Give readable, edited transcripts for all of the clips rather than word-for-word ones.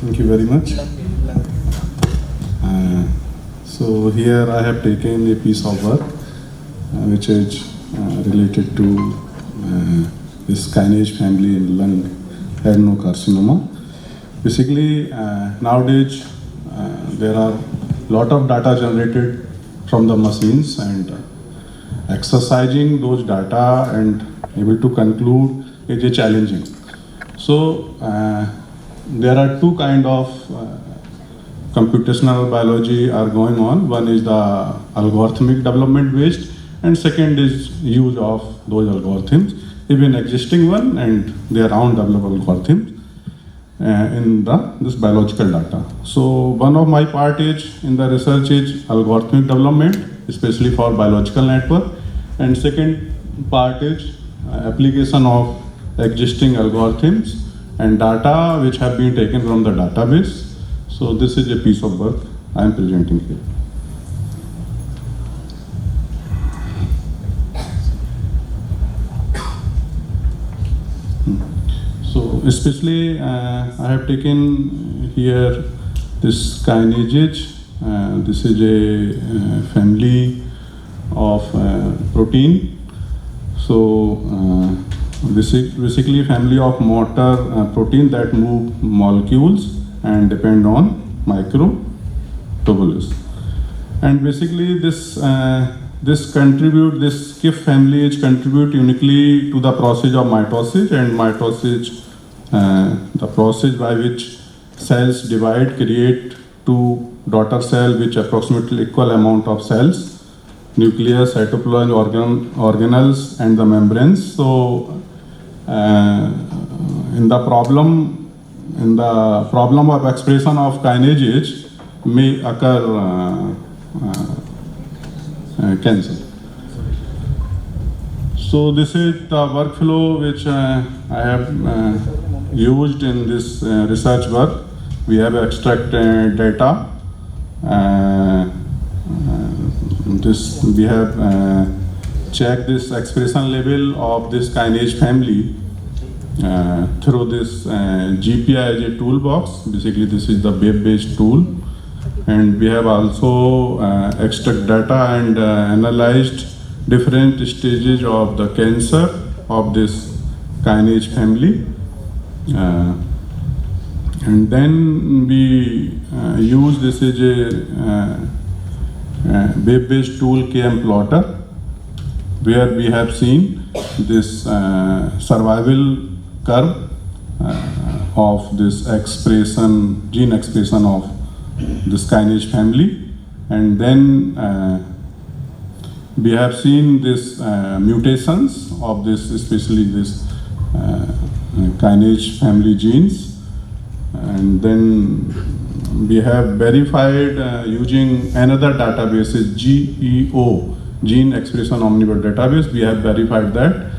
Thank you very much. So here I have taken a piece of work which is related to this kinase family in lung adenocarcinoma. Basically, nowadays there are lot of data generated from the machines, and exercising those data and able to conclude is a challenging. So there are two kind of computational biology are going on. One is the algorithmic development based, and second is use of those algorithms, even existing one and their own developed algorithms in this biological data. So one of my part is in the research is algorithmic development, especially for biological network, and second part is application of existing algorithms and data which have been taken from the database. So this is a piece of work I am presenting here. So especially I have taken here this kinases. This is a family of protein. So this is basically a family of motor protein that move molecules and depend on microtubulus. And basically this KIF family is contribute uniquely to the process of mitosis, and mitosis the process by which cells divide, create two daughter cell which approximately equal amount of cells, nucleus, cytoplasm, organelles and the membranes. So in the problem of expression of kinases may occur cancer. So this is the workflow which I have used in this research work. We have extracted data. We have checked this expression level of this kinase family through this GPI as a toolbox. Basically, this is the web-based tool, and we have also extract data and analyzed different stages of the cancer of this kinase family, and then we use this as a web-based tool KM plotter, where we have seen this survival curve of this expression, gene expression of this kinase family, and then we have seen this mutations of this, especially this kinase family genes, and then we have verified using another database, is GEO, Gene Expression Omnivore Database. We have verified that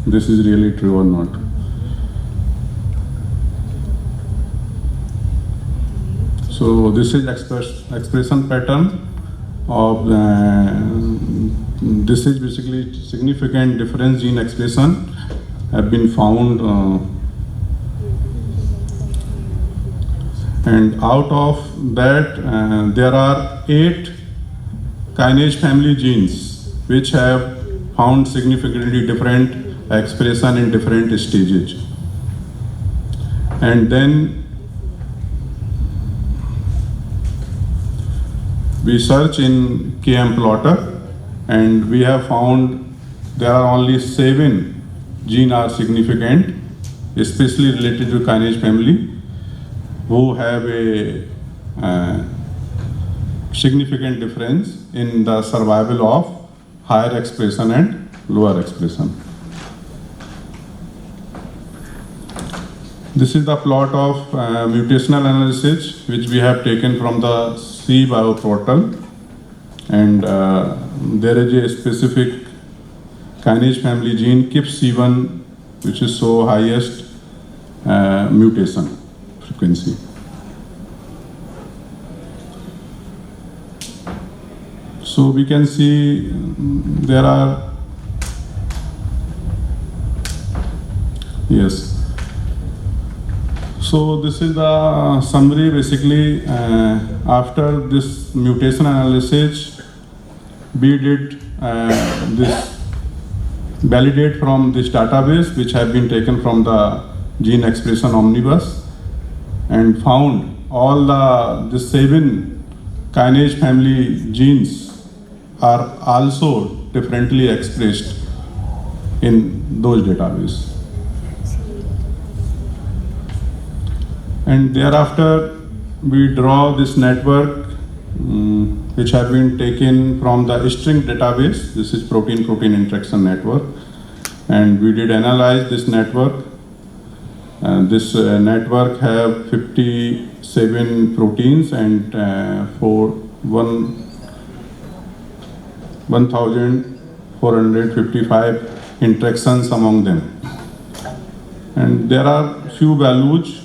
this is really true or not. So this is expression pattern of this is basically significant difference in expression have been found, and out of that there are 8 kinase family genes which have found significantly different expression in different stages. And then we search in KM plotter, and we have found there are only 7 genes are significant, especially related to kinase family, who have a significant difference in the survival of higher expression and lower expression. This is the plot of mutational analysis which we have taken from the CBio portal, and there is a specific kinase family gene KIF-C1 which is so highest mutation frequency. So we can see there are, yes. So this is the summary. Basically, after this mutation analysis, we did this validate from this database, which have been taken from the Gene Expression Omnibus, and found all the 7 kinase family genes are also differently expressed in those databases. And thereafter, we draw this network which have been taken from the string database. This is protein-protein interaction network. And we did analyze this network. This network have 57 proteins and 1,455 interactions among them. And there are few values,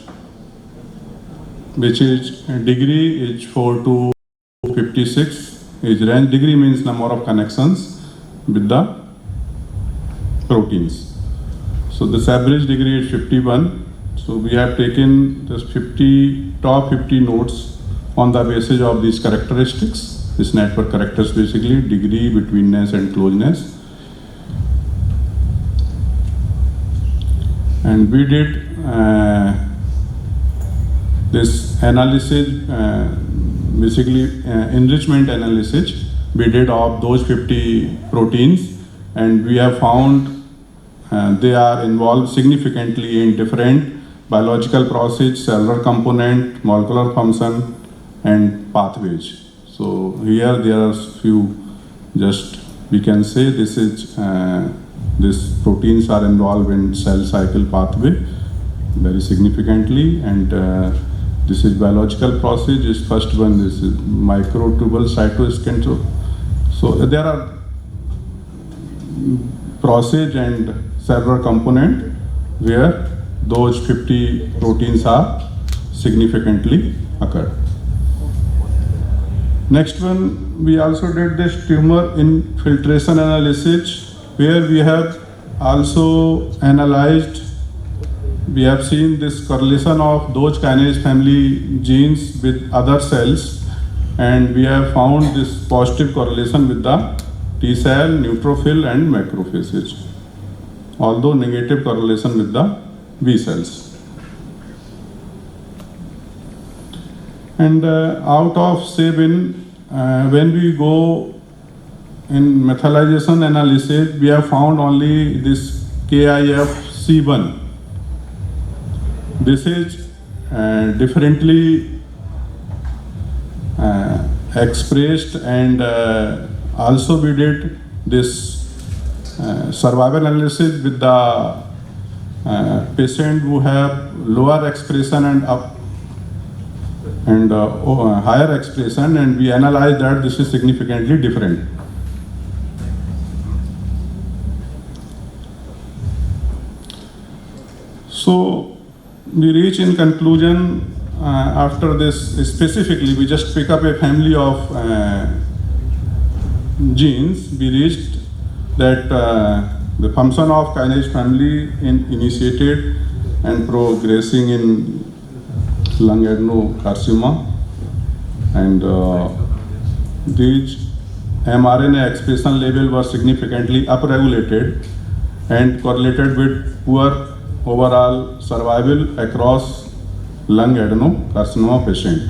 which is degree is 4 to 56, is range. Degree means number of connections with the proteins. So this average degree is 51. So we have taken this top 50 nodes on the basis of these characteristics. This network characters basically degree, betweenness and closeness. And we did this analysis, basically enrichment analysis we did of those 50 proteins, and we have found they are involved significantly in different biological process, cellular component, molecular function, and pathways. So here there are few, just we can say this is these proteins are involved in cell cycle pathway very significantly, and this is biological process. This first one, this is microtubule cytoskeleton. So there are process and cellular component where those 50 proteins are significantly occurred. Next one, we also did this tumor infiltration analysis, where we have also analyzed, we have seen this correlation of those kinase family genes with other cells, and we have found this positive correlation with the T cell, neutrophil and macrophages, although negative correlation with the B cells. And out of 7, when we go in methylation analysis, we have found only this KIFC1. This is differently expressed, and also we did this survival analysis with the patient who have lower expression and higher expression, and we analyzed that this is significantly different. So we reach in conclusion after this. Specifically, we just pick up a family of genes. We reached that the function of kinase family initiated and progressing in lung adenocarcinoma, and these mRNA expression level were significantly upregulated and correlated with poor overall survival across lung adenocarcinoma patient.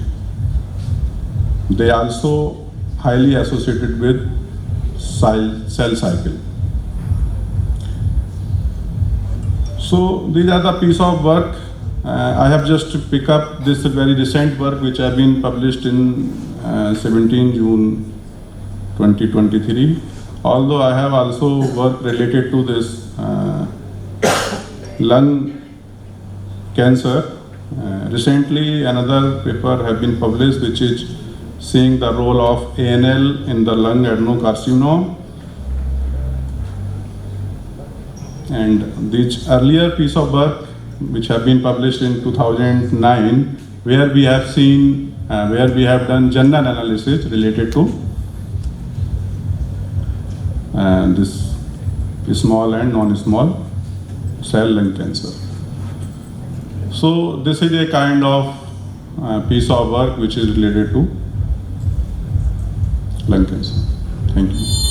They also highly associated with cell cycle. So these are the piece of work. I have just to pick up this very recent work which have been published in 17 June 2023. Although I have also work related to this lung cancer. Recently another paper have been published which is seeing the role of ANL in the lung adenocarcinoma. And this earlier piece of work which have been published in 2009, where we have seen, where we have done gender analysis related to this small and non-small cell lung cancer. So this is a kind of piece of work which is related to lung cancer. Thank you.